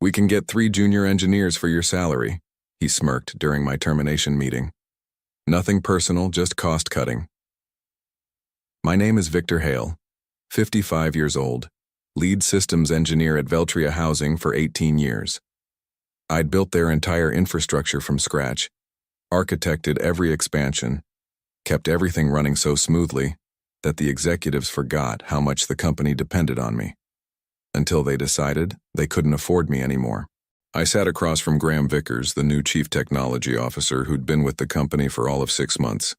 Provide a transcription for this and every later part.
We can get 3 junior engineers for your salary, he smirked during my termination meeting. Nothing personal, just cost cutting. My name is Victor Hale, 55 years old, lead systems engineer at Veltria Housing for 18 years. I'd built their entire infrastructure from scratch, architected every expansion, kept everything running so smoothly that the executives forgot how much the company depended on me. Until they decided they couldn't afford me anymore. I sat across from Graham Vickers, the new chief technology officer who'd been with the company for all of 6 months.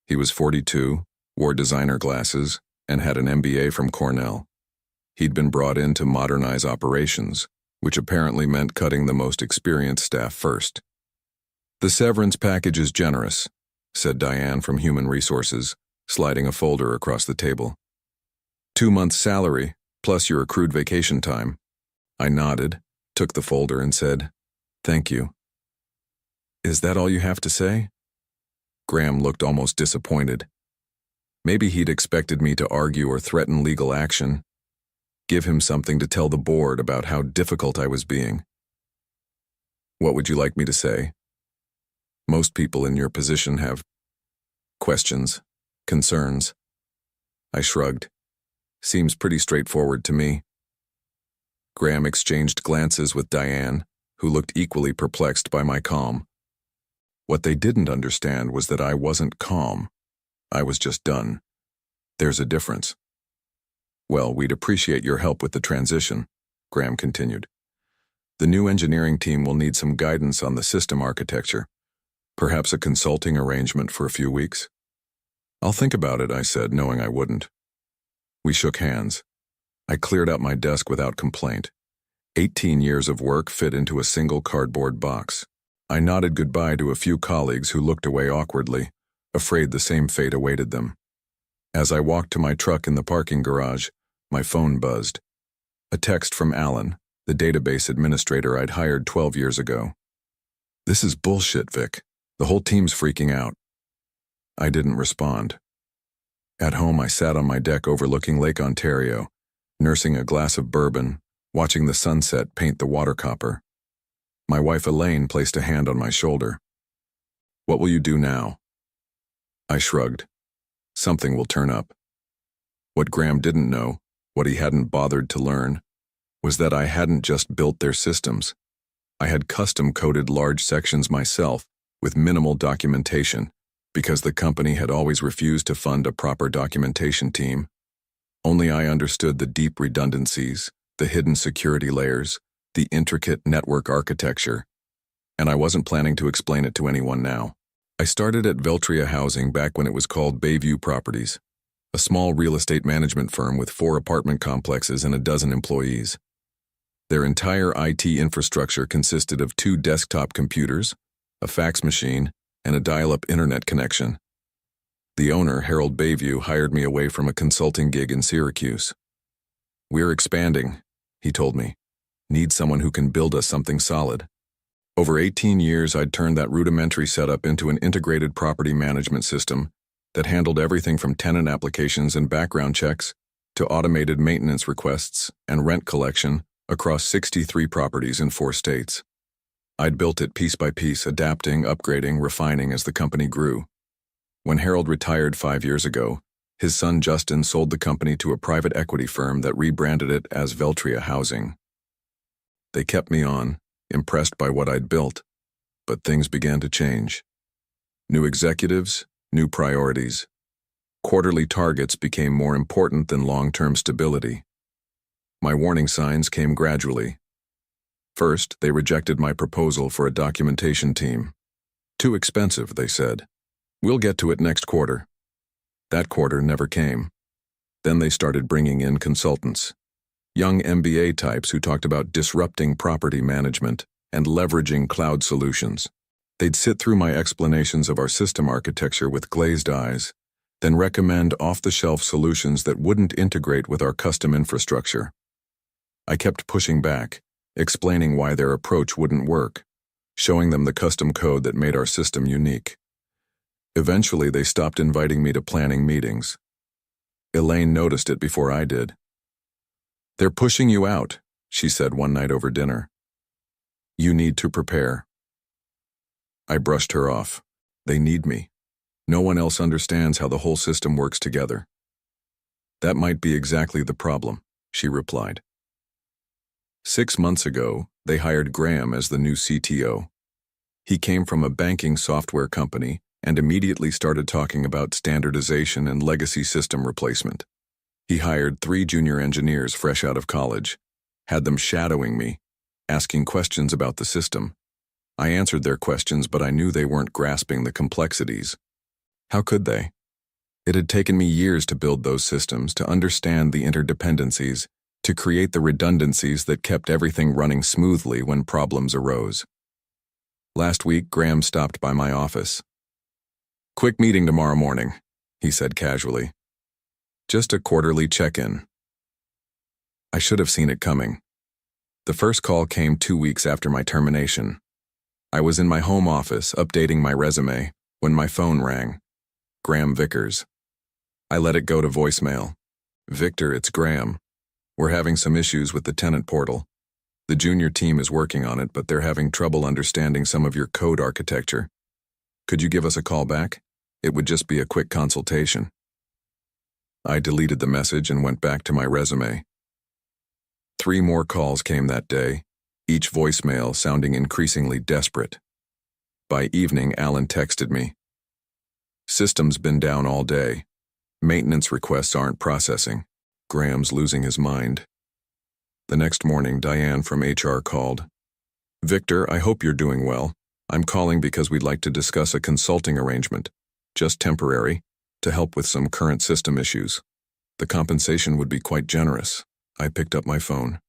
He was 42, wore designer glasses, and had an MBA from Cornell. He'd been brought in to modernize operations, which apparently meant cutting the most experienced staff first. The severance package is generous, said Diane from Human Resources, sliding a folder across the table. 2 months' salary, plus your accrued vacation time. I nodded, took the folder and said, "Thank you." "Is that all you have to say?" Graham looked almost disappointed. Maybe he'd expected me to argue or threaten legal action, give him something to tell the board about how difficult I was being. "What would you like me to say?" "Most people in your position have questions, concerns." I shrugged. "Seems pretty straightforward to me." Graham exchanged glances with Diane, who looked equally perplexed by my calm. What they didn't understand was that I wasn't calm. I was just done. There's a difference. "Well, we'd appreciate your help with the transition," Graham continued. "The new engineering team will need some guidance on the system architecture. Perhaps a consulting arrangement for a few weeks." "I'll think about it," I said, knowing I wouldn't. We shook hands. I cleared out my desk without complaint. 18 years of work fit into a single cardboard box. I nodded goodbye to a few colleagues who looked away awkwardly, afraid the same fate awaited them. As I walked to my truck in the parking garage, my phone buzzed. A text from Alan, the database administrator I'd hired 12 years ago. "This is bullshit, Vic. The whole team's freaking out." I didn't respond. At home, I sat on my deck overlooking Lake Ontario, nursing a glass of bourbon, watching the sunset paint the water copper. My wife Elaine placed a hand on my shoulder. "What will you do now?" I shrugged. Something will turn up. What Graham didn't know, what he hadn't bothered to learn, was that I hadn't just built their systems. I had custom-coded large sections myself with minimal documentation because the company had always refused to fund a proper documentation team. Only I understood the deep redundancies, the hidden security layers, the intricate network architecture, and I wasn't planning to explain it to anyone now. I started at Veltria Housing back when it was called Bayview Properties, a small real estate management firm with 4 apartment complexes and a dozen employees. Their entire IT infrastructure consisted of 2 desktop computers, a fax machine, and a dial-up internet connection. The owner, Harold Bayview, hired me away from a consulting gig in Syracuse. "We're expanding," he told me. "Need someone who can build us something solid." Over 18 years, I'd turned that rudimentary setup into an integrated property management system that handled everything from tenant applications and background checks to automated maintenance requests and rent collection across 63 properties in 4 states. I'd built it piece by piece, adapting, upgrading, refining as the company grew. When Harold retired 5 years ago, his son Justin sold the company to a private equity firm that rebranded it as Veltria Housing. They kept me on, impressed by what I'd built, but things began to change. New executives, new priorities. Quarterly targets became more important than long-term stability. My warning signs came gradually. First, they rejected my proposal for a documentation team. "Too expensive," they said. "We'll get to it next quarter." That quarter never came. Then they started bringing in consultants. Young MBA types who talked about disrupting property management and leveraging cloud solutions. They'd sit through my explanations of our system architecture with glazed eyes, then recommend off-the-shelf solutions that wouldn't integrate with our custom infrastructure. I kept pushing back, explaining why their approach wouldn't work, showing them the custom code that made our system unique. Eventually, they stopped inviting me to planning meetings. Elaine noticed it before I did. "They're pushing you out," she said one night over dinner. You need to prepare. I brushed her off. They need me. No one else understands how the whole system works together. That might be exactly the problem, she replied. 6 months ago, they hired Graham as the new CTO. He came from a banking software company and immediately started talking about standardization and legacy system replacement. He hired 3 junior engineers fresh out of college, had them shadowing me, asking questions about the system. I answered their questions, but I knew they weren't grasping the complexities. How could they? It had taken me years to build those systems, to understand the interdependencies, to create the redundancies that kept everything running smoothly when problems arose. Last week, Graham stopped by my office. "Quick meeting tomorrow morning," he said casually. "Just a quarterly check-in." I should have seen it coming. The first call came 2 weeks after my termination. I was in my home office updating my resume when my phone rang. Graham Vickers. I let it go to voicemail. "Victor, it's Graham. We're having some issues with the tenant portal. The junior team is working on it, but they're having trouble understanding some of your code architecture. Could you give us a call back? It would just be a quick consultation." I deleted the message and went back to my resume. 3 more calls came that day, each voicemail sounding increasingly desperate. By evening, Alan texted me. "System's been down all day. Maintenance requests aren't processing. Graham's losing his mind." The next morning, Diane from HR called. "Victor, I hope you're doing well. I'm calling because we'd like to discuss a consulting arrangement, just temporary, to help with some current system issues. The compensation would be quite generous." I picked up my phone.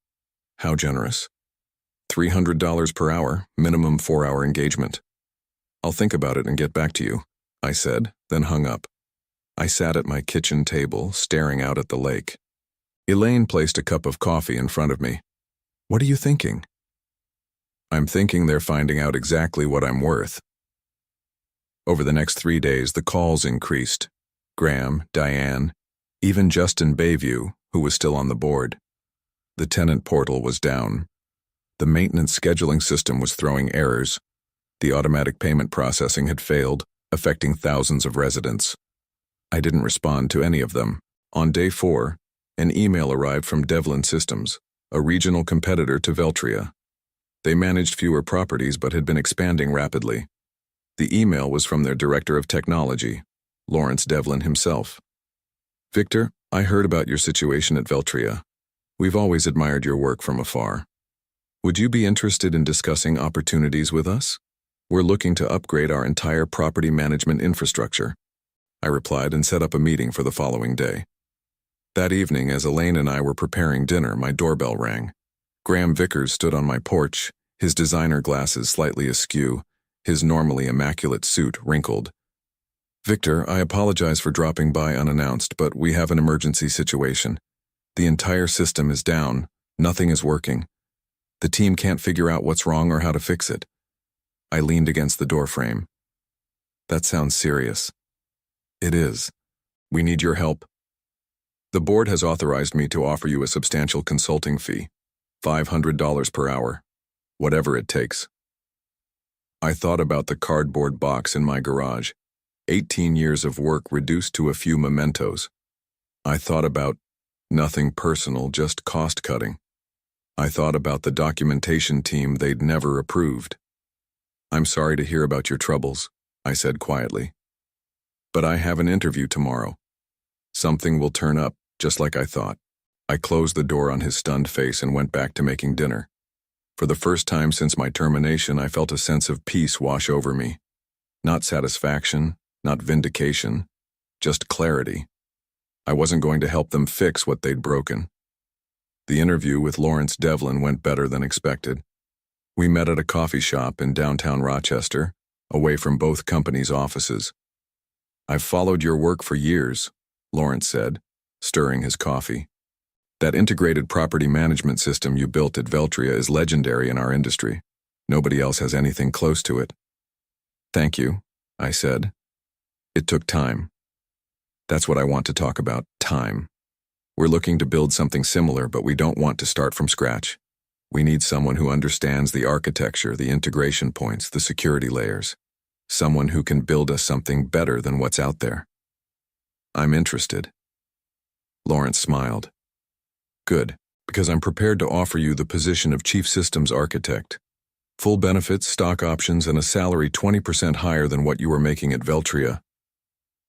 "How generous?" $300 per hour, minimum 4-hour engagement." "I'll think about it and get back to you," I said, then hung up. I sat at my kitchen table, staring out at the lake. Elaine placed a cup of coffee in front of me. "What are you thinking?" "I'm thinking they're finding out exactly what I'm worth." Over the next 3 days, the calls increased. Graham, Diane, even Justin Bayview, who was still on the board. The tenant portal was down. The maintenance scheduling system was throwing errors. The automatic payment processing had failed, affecting thousands of residents. I didn't respond to any of them. On day 4, an email arrived from Devlin Systems, a regional competitor to Veltria. They managed fewer properties but had been expanding rapidly. The email was from their director of technology, Lawrence Devlin himself. "Victor, I heard about your situation at Veltria. We've always admired your work from afar. Would you be interested in discussing opportunities with us? We're looking to upgrade our entire property management infrastructure." I replied and set up a meeting for the following day. That evening, as Elaine and I were preparing dinner, my doorbell rang. Graham Vickers stood on my porch, his designer glasses slightly askew, his normally immaculate suit wrinkled. "Victor, I apologize for dropping by unannounced, but we have an emergency situation. The entire system is down. Nothing is working. The team can't figure out what's wrong or how to fix it." I leaned against the doorframe. "That sounds serious." "It is. We need your help. The board has authorized me to offer you a substantial consulting fee, $500 per hour, whatever it takes." I thought about the cardboard box in my garage, 18 years of work reduced to a few mementos. I thought about nothing personal, just cost-cutting. I thought about the documentation team they'd never approved. "I'm sorry to hear about your troubles," I said quietly. "But I have an interview tomorrow. Something will turn up, just like I thought." I closed the door on his stunned face and went back to making dinner. For the first time since my termination, I felt a sense of peace wash over me. Not satisfaction, not vindication, just clarity. I wasn't going to help them fix what they'd broken. The interview with Lawrence Devlin went better than expected. We met at a coffee shop in downtown Rochester, away from both companies' offices. "I've followed your work for years," Lawrence said, stirring his coffee. "That integrated property management system you built at Veltria is legendary in our industry. Nobody else has anything close to it." "Thank you," I said. "It took time." That's what I want to talk about, time. We're looking to build something similar, but we don't want to start from scratch. We need someone who understands the architecture, the integration points, the security layers. Someone who can build us something better than what's out there. I'm interested. Lawrence smiled. Good, because I'm prepared to offer you the position of Chief Systems Architect. Full benefits, stock options, and a salary 20% higher than what you were making at Veltria.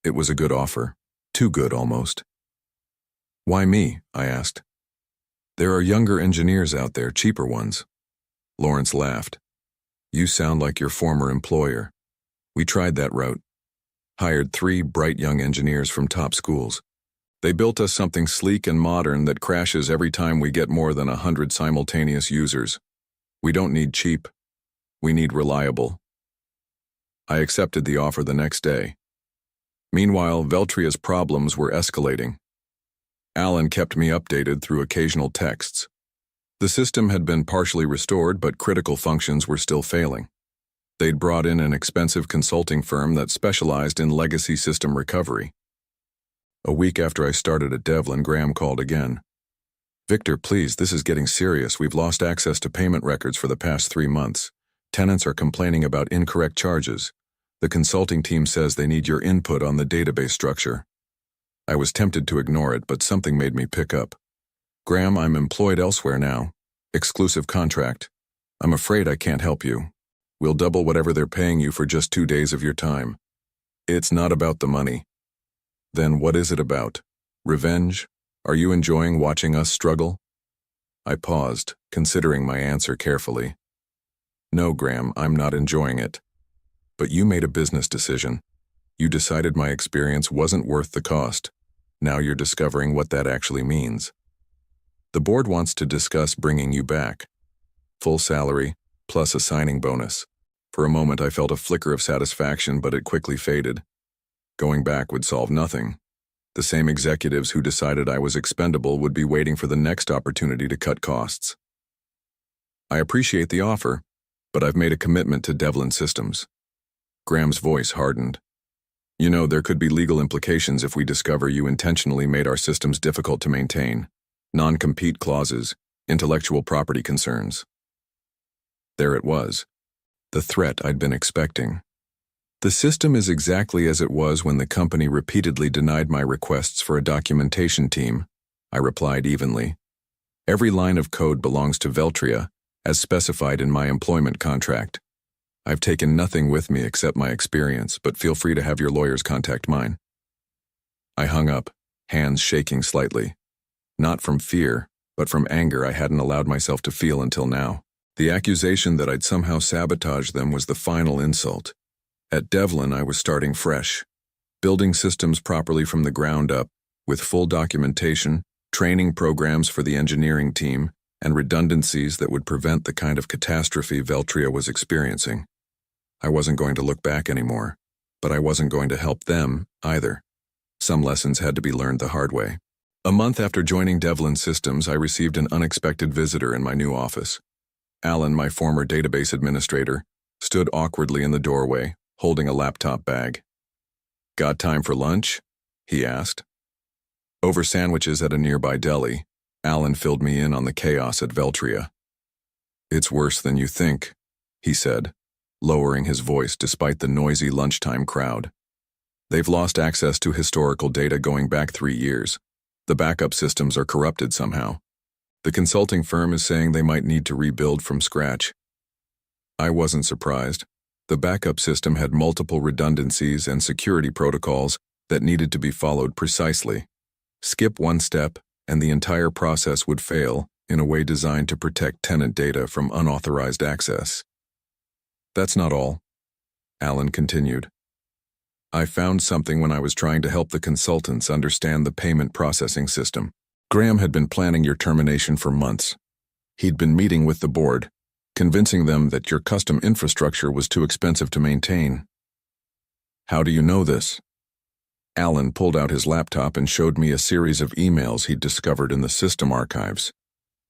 It was a good offer. Too good, almost. Why me? I asked. There are younger engineers out there, cheaper ones. Lawrence laughed. You sound like your former employer. We tried that route. Hired 3 bright young engineers from top schools. They built us something sleek and modern that crashes every time we get more than 100 simultaneous users. We don't need cheap. We need reliable. I accepted the offer the next day. Meanwhile, Veltria's problems were escalating. Alan kept me updated through occasional texts. The system had been partially restored, but critical functions were still failing. They'd brought in an expensive consulting firm that specialized in legacy system recovery. A week after I started at Devlin, Graham called again. Victor, please, this is getting serious. We've lost access to payment records for the past 3 months. Tenants are complaining about incorrect charges. The consulting team says they need your input on the database structure. I was tempted to ignore it, but something made me pick up. Graham, I'm employed elsewhere now. Exclusive contract. I'm afraid I can't help you. We'll double whatever they're paying you for just 2 days of your time. It's not about the money. Then what is it about? Revenge? Are you enjoying watching us struggle? I paused, considering my answer carefully. No, Graham, I'm not enjoying it. But you made a business decision. You decided my experience wasn't worth the cost. Now you're discovering what that actually means. The board wants to discuss bringing you back. Full salary, plus a signing bonus. For a moment I felt a flicker of satisfaction, but it quickly faded. Going back would solve nothing. The same executives who decided I was expendable would be waiting for the next opportunity to cut costs. I appreciate the offer, but I've made a commitment to Devlin Systems. Graham's voice hardened. You know, there could be legal implications if we discover you intentionally made our systems difficult to maintain. Non-compete clauses, intellectual property concerns. There it was. The threat I'd been expecting. The system is exactly as it was when the company repeatedly denied my requests for a documentation team, I replied evenly. Every line of code belongs to Veltria, as specified in my employment contract. I've taken nothing with me except my experience, but feel free to have your lawyers contact mine. I hung up, hands shaking slightly. Not from fear, but from anger I hadn't allowed myself to feel until now. The accusation that I'd somehow sabotaged them was the final insult. At Devlin, I was starting fresh, building systems properly from the ground up, with full documentation, training programs for the engineering team, and redundancies that would prevent the kind of catastrophe Veltria was experiencing. I wasn't going to look back anymore, but I wasn't going to help them either. Some lessons had to be learned the hard way. A month after joining Devlin Systems, I received an unexpected visitor in my new office. Alan, my former database administrator, stood awkwardly in the doorway, holding a laptop bag. Got time for lunch? He asked. Over sandwiches at a nearby deli, Alan filled me in on the chaos at Veltria. It's worse than you think, he said, lowering his voice despite the noisy lunchtime crowd. They've lost access to historical data going back 3 years. The backup systems are corrupted somehow. The consulting firm is saying they might need to rebuild from scratch. I wasn't surprised. The backup system had multiple redundancies and security protocols that needed to be followed precisely. Skip one step, and the entire process would fail in a way designed to protect tenant data from unauthorized access. That's not all, Alan continued. I found something when I was trying to help the consultants understand the payment processing system. Graham had been planning your termination for months. He'd been meeting with the board, convincing them that your custom infrastructure was too expensive to maintain. How do you know this? Alan pulled out his laptop and showed me a series of emails he'd discovered in the system archives.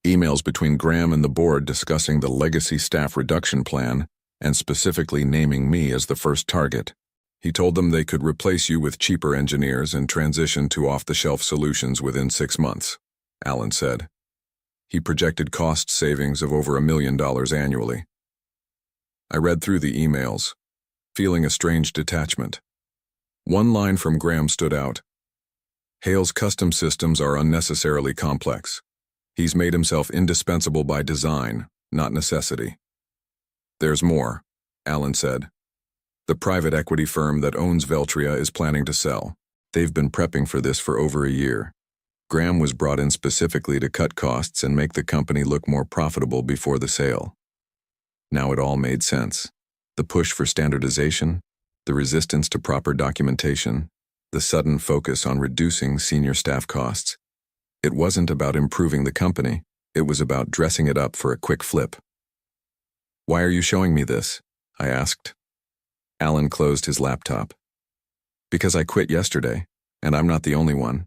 Emails between Graham and the board discussing the legacy staff reduction plan and specifically naming me as the first target. He told them they could replace you with cheaper engineers and transition to off-the-shelf solutions within 6 months, Alan said. He projected cost savings of over $1 million annually. I read through the emails, feeling a strange detachment. One line from Graham stood out. Hale's custom systems are unnecessarily complex. He's made himself indispensable by design, not necessity. There's more, Alan said. The private equity firm that owns Veltria is planning to sell. They've been prepping for this for over a year. Graham was brought in specifically to cut costs and make the company look more profitable before the sale. Now it all made sense. The push for standardization, the resistance to proper documentation, the sudden focus on reducing senior staff costs. It wasn't about improving the company, it was about dressing it up for a quick flip. "Why are you showing me this?" I asked. Alan closed his laptop. "Because I quit yesterday, and I'm not the only one.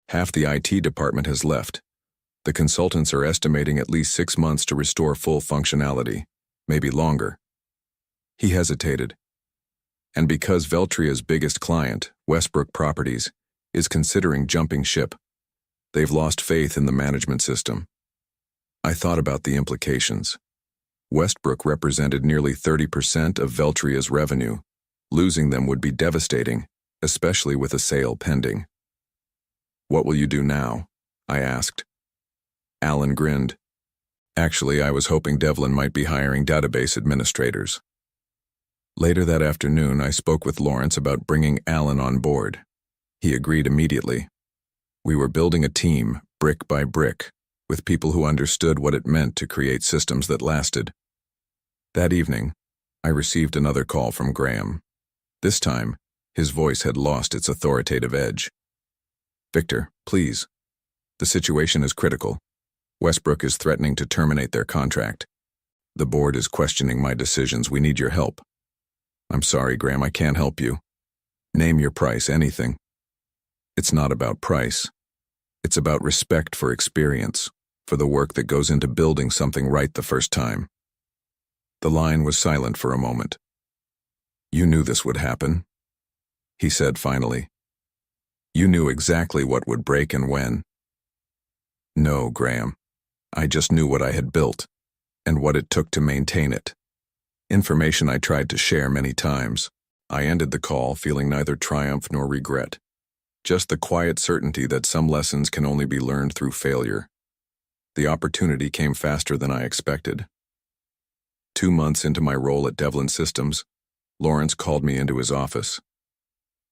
Half the IT department has left. The consultants are estimating at least 6 months to restore full functionality, maybe longer." He hesitated. "And because Veltria's biggest client, Westbrook Properties, is considering jumping ship. They've lost faith in the management system." I thought about the implications. Westbrook represented nearly 30% of Veltria's revenue. Losing them would be devastating, especially with a sale pending. "What will you do now?" I asked. Alan grinned. "Actually, I was hoping Devlin might be hiring database administrators." Later that afternoon, I spoke with Lawrence about bringing Alan on board. He agreed immediately. We were building a team, brick by brick, with people who understood what it meant to create systems that lasted. That evening, I received another call from Graham. This time, his voice had lost its authoritative edge. "Victor, please. The situation is critical. Westbrook is threatening to terminate their contract. The board is questioning my decisions. We need your help." "I'm sorry, Graham, I can't help you. Name your price, anything." "It's not about price. It's about respect for experience, for the work that goes into building something right the first time." The line was silent for a moment. "You knew this would happen," he said finally. "You knew exactly what would break and when." "No, Graham. I just knew what I had built, and what it took to maintain it. Information I tried to share many times." I ended the call feeling neither triumph nor regret. Just the quiet certainty that some lessons can only be learned through failure. The opportunity came faster than I expected. 2 months into my role at Devlin Systems, Lawrence called me into his office.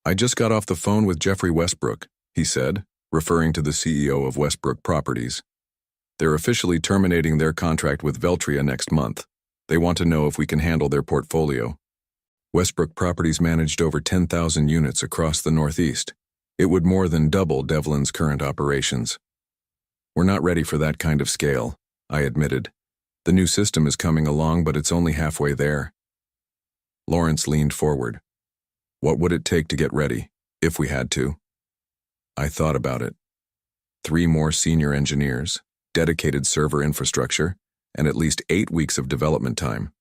"I just got off the phone with Jeffrey Westbrook," he said, referring to the CEO of Westbrook Properties. "They're officially terminating their contract with Veltria next month. They want to know if we can handle their portfolio." Westbrook Properties managed over 10,000 units across the Northeast. It would more than double Devlin's current operations. "We're not ready for that kind of scale," I admitted. "The new system is coming along, but it's only halfway there." Lawrence leaned forward. "What would it take to get ready, if we had to?" I thought about it. 3 more senior engineers, dedicated server infrastructure, and at least 8 weeks of development time.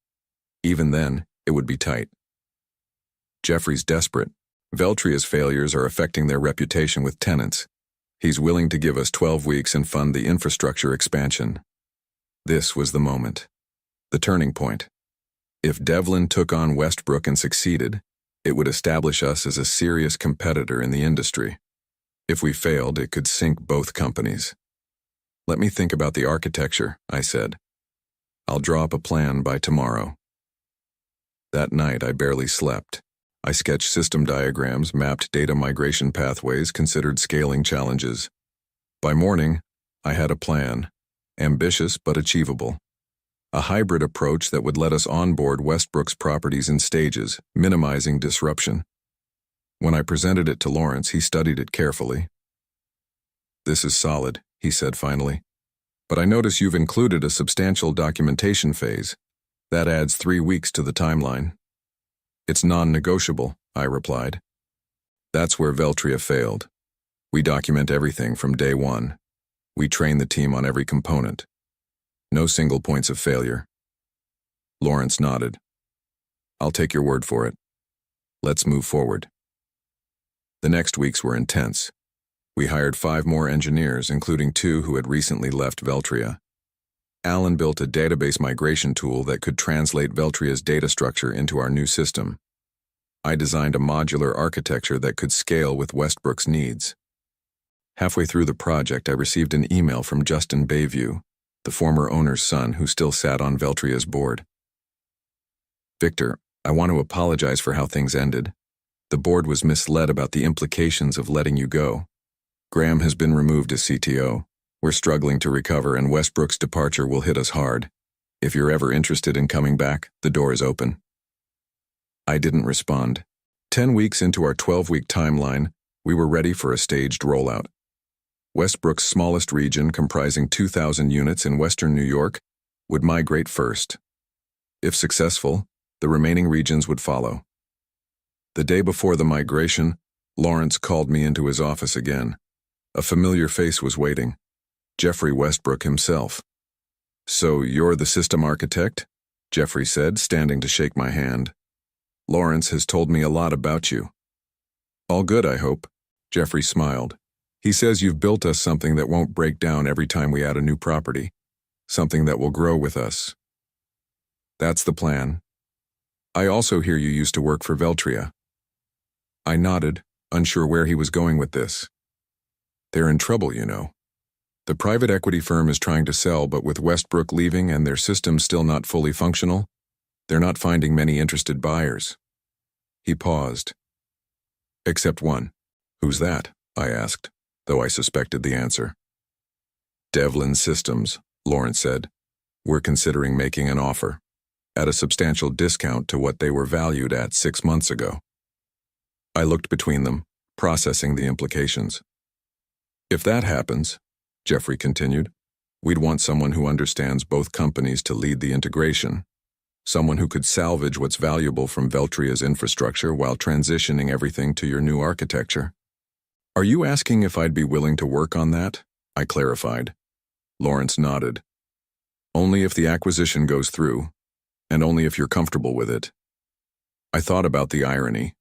Even then, it would be tight. Jeffrey's desperate. Veltria's failures are affecting their reputation with tenants. He's willing to give us 12 weeks and fund the infrastructure expansion. This was the moment. The turning point. If Devlin took on Westbrook and succeeded, it would establish us as a serious competitor in the industry. If we failed, it could sink both companies. "Let me think about the architecture," I said. "I'll draw up a plan by tomorrow." That night, I barely slept. I sketched system diagrams, mapped data migration pathways, considered scaling challenges. By morning, I had a plan, ambitious but achievable. A hybrid approach that would let us onboard Westbrook's properties in stages, minimizing disruption. When I presented it to Lawrence, he studied it carefully. "This is solid," he said finally. "But I notice you've included a substantial documentation phase. That adds 3 weeks to the timeline." "It's non-negotiable," I replied. "That's where Veltria failed. We document everything from day one. We train the team on every component. No single points of failure." Lawrence nodded. "I'll take your word for it. Let's move forward." The next weeks were intense. We hired 5 more engineers, including 2 who had recently left Veltria. Alan built a database migration tool that could translate Veltria's data structure into our new system. I designed a modular architecture that could scale with Westbrook's needs. Halfway through the project, I received an email from Justin Bayview, the former owner's son who still sat on Veltria's board. "Victor, I want to apologize for how things ended. The board was misled about the implications of letting you go. Graham has been removed as CTO. We're struggling to recover, and Westbrook's departure will hit us hard. If you're ever interested in coming back, the door is open." I didn't respond. 10 weeks into our 12-week timeline, we were ready for a staged rollout. Westbrook's smallest region, comprising 2,000 units in western New York, would migrate first. If successful, the remaining regions would follow. The day before the migration, Lawrence called me into his office again. A familiar face was waiting. Jeffrey Westbrook himself. "So you're the system architect?" Jeffrey said, standing to shake my hand. "Lawrence has told me a lot about you." "All good, I hope." Jeffrey smiled. "He says you've built us something that won't break down every time we add a new property. Something that will grow with us." "That's the plan. I also hear you used to work for Veltria." I nodded, unsure where he was going with this. "They're in trouble, you know. The private equity firm is trying to sell, but with Westbrook leaving and their systems still not fully functional, they're not finding many interested buyers." He paused. "Except one." "Who's that?" I asked, though I suspected the answer. "Devlin Systems," Lawrence said. "We're considering making an offer, at a substantial discount to what they were valued at 6 months ago." I looked between them, processing the implications. "If that happens," Jeffrey continued, "we'd want someone who understands both companies to lead the integration. Someone who could salvage what's valuable from Veltria's infrastructure while transitioning everything to your new architecture." "Are you asking if I'd be willing to work on that?" I clarified. Lawrence nodded. "Only if the acquisition goes through, and only if you're comfortable with it." I thought about the irony.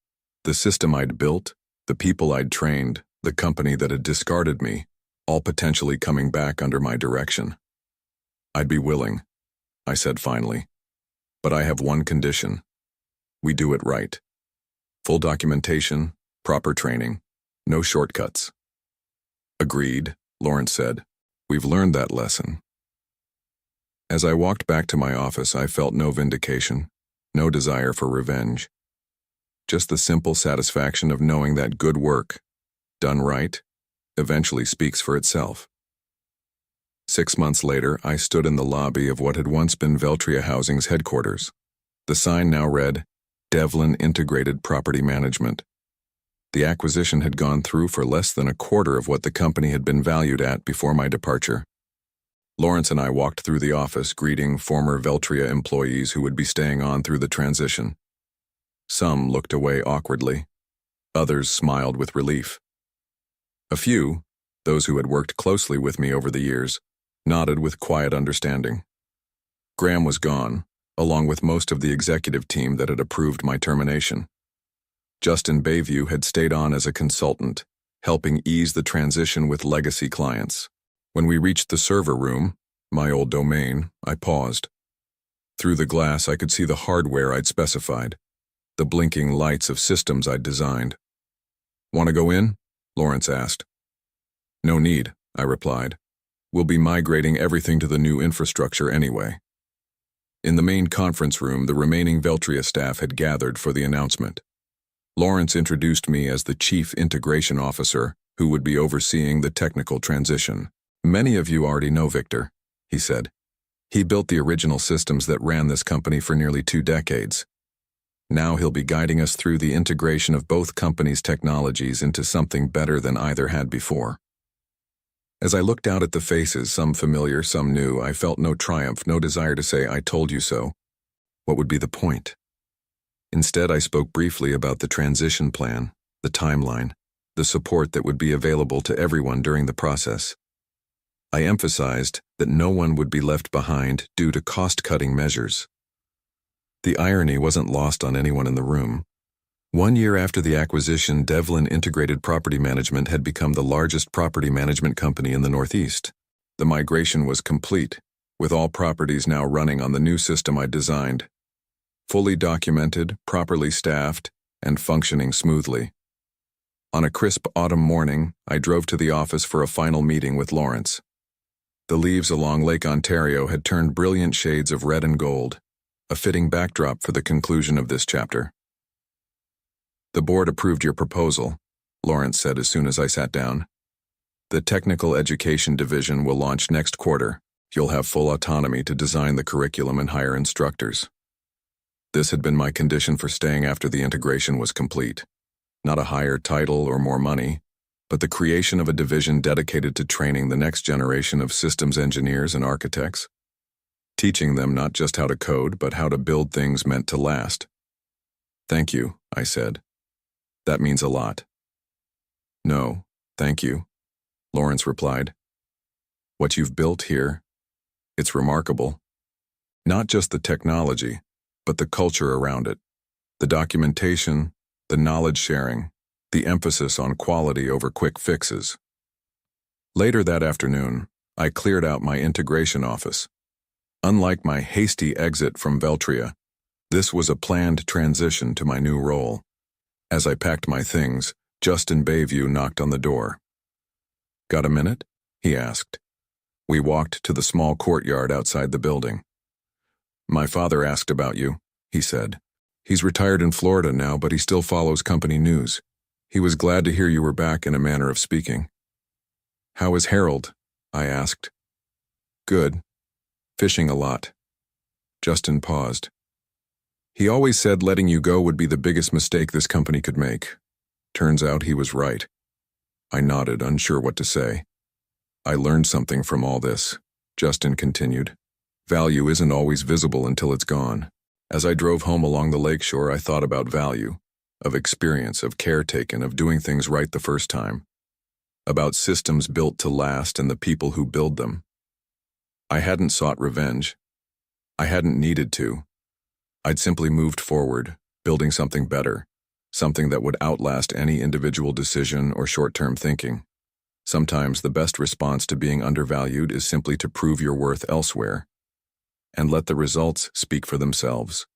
The system I'd built, the people I'd trained, the company that had discarded me, all potentially coming back under my direction. "I'd be willing," I said finally. "But I have one condition. We do it right. Full documentation, proper training, no shortcuts." "Agreed," Lawrence said. "We've learned that lesson." As I walked back to my office, I felt no vindication, no desire for revenge. Just the simple satisfaction of knowing that good work, done right, eventually speaks for itself. 6 months later, I stood in the lobby of what had once been Veltria Housing's headquarters. The sign now read, "Devlin Integrated Property Management." The acquisition had gone through for less than a quarter of what the company had been valued at before my departure. Lawrence and I walked through the office, greeting former Veltria employees who would be staying on through the transition. Some looked away awkwardly. Others smiled with relief. A few, those who had worked closely with me over the years, nodded with quiet understanding. Graham was gone, along with most of the executive team that had approved my termination. Justin Bayview had stayed on as a consultant, helping ease the transition with legacy clients. When we reached the server room, my old domain, I paused. Through the glass, I could see the hardware I'd specified, the blinking lights of systems I'd designed. "Want to go in?" Lawrence asked. "No need," I replied. "We'll be migrating everything to the new infrastructure anyway." In the main conference room, the remaining Veltria staff had gathered for the announcement. Lawrence introduced me as the Chief Integration Officer, who would be overseeing the technical transition. "Many of you already know Victor," he said. "He built the original systems that ran this company for nearly 2 decades. Now he'll be guiding us through the integration of both companies' technologies into something better than either had before." As I looked out at the faces, some familiar, some new, I felt no triumph, no desire to say, "I told you so." What would be the point? Instead, I spoke briefly about the transition plan, the timeline, the support that would be available to everyone during the process. I emphasized that no one would be left behind due to cost-cutting measures. The irony wasn't lost on anyone in the room. 1 year after the acquisition, Devlin Integrated Property Management had become the largest property management company in the Northeast. The migration was complete, with all properties now running on the new system I designed. Fully documented, properly staffed, and functioning smoothly. On a crisp autumn morning, I drove to the office for a final meeting with Lawrence. The leaves along Lake Ontario had turned brilliant shades of red and gold, a fitting backdrop for the conclusion of this chapter. "The board approved your proposal," Lawrence said as soon as I sat down. "The Technical Education Division will launch next quarter. You'll have full autonomy to design the curriculum and hire instructors." This had been my condition for staying after the integration was complete. Not a higher title or more money, but the creation of a division dedicated to training the next generation of systems engineers and architects, teaching them not just how to code, but how to build things meant to last. "Thank you," I said. "That means a lot." "No, thank you," Lawrence replied. "What you've built here, it's remarkable. Not just the technology, but the culture around it. The documentation, the knowledge sharing, the emphasis on quality over quick fixes." Later that afternoon, I cleared out my integration office. Unlike my hasty exit from Veltria, this was a planned transition to my new role. As I packed my things, Justin Bayview knocked on the door. "Got a minute?" he asked. We walked to the small courtyard outside the building. "My father asked about you," he said. "He's retired in Florida now, but he still follows company news. He was glad to hear you were back, in a manner of speaking." "How is Harold?" I asked. "Good. Fishing a lot." Justin paused. "He always said letting you go would be the biggest mistake this company could make. Turns out he was right." I nodded, unsure what to say. "I learned something from all this," Justin continued. "Value isn't always visible until it's gone." As I drove home along the lakeshore, I thought about value, of experience, of care taken, of doing things right the first time, about systems built to last and the people who build them. I hadn't sought revenge. I hadn't needed to. I'd simply moved forward, building something better, something that would outlast any individual decision or short-term thinking. Sometimes the best response to being undervalued is simply to prove your worth elsewhere, and let the results speak for themselves.